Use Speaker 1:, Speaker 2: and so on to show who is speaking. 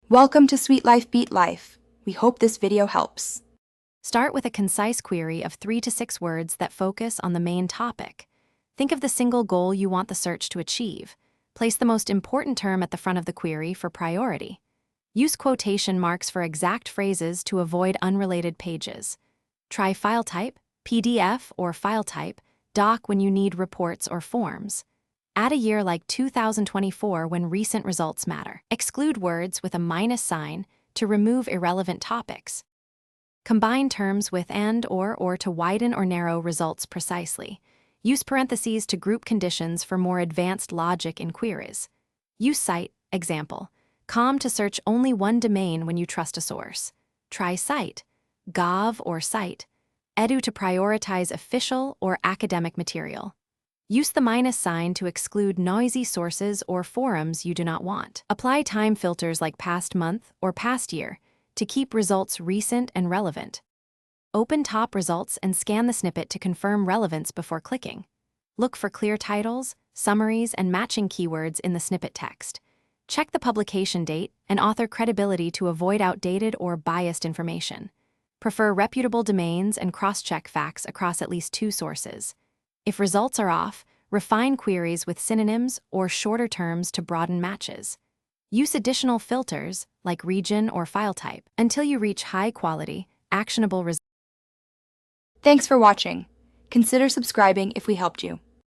Speaker 1: Welcome to Sweet Life Beat Life. We hope this video helps.
Speaker 2: Start with a concise query of 3 to 6 words that focus on the main topic. Think of the single goal you want the search to achieve. Place the most important term at the front of the query for priority. Use quotation marks for exact phrases to avoid unrelated pages. Try file type, PDF or file type, doc when you need reports or forms. Add a year like 2024 when recent results matter. Exclude words with a minus sign to remove irrelevant topics. Combine terms with and or to widen or narrow results precisely. Use parentheses to group conditions for more advanced logic in queries. Use cite, example, com to search only one domain when you trust a source. Try cite, gov or cite, edu to prioritize official or academic material. Use the minus sign to exclude noisy sources or forums you do not want. Apply time filters like past month or past year to keep results recent and relevant. Open top results and scan the snippet to confirm relevance before clicking. Look for clear titles, summaries, and matching keywords in the snippet text. Check the publication date and author credibility to avoid outdated or biased information. Prefer reputable domains and cross-check facts across at least 2 sources. If results are off, refine queries with synonyms or shorter terms to broaden matches. Use additional filters, like region or file type, until you reach high-quality, actionable results.
Speaker 1: Thanks for watching. Consider subscribing if we helped you.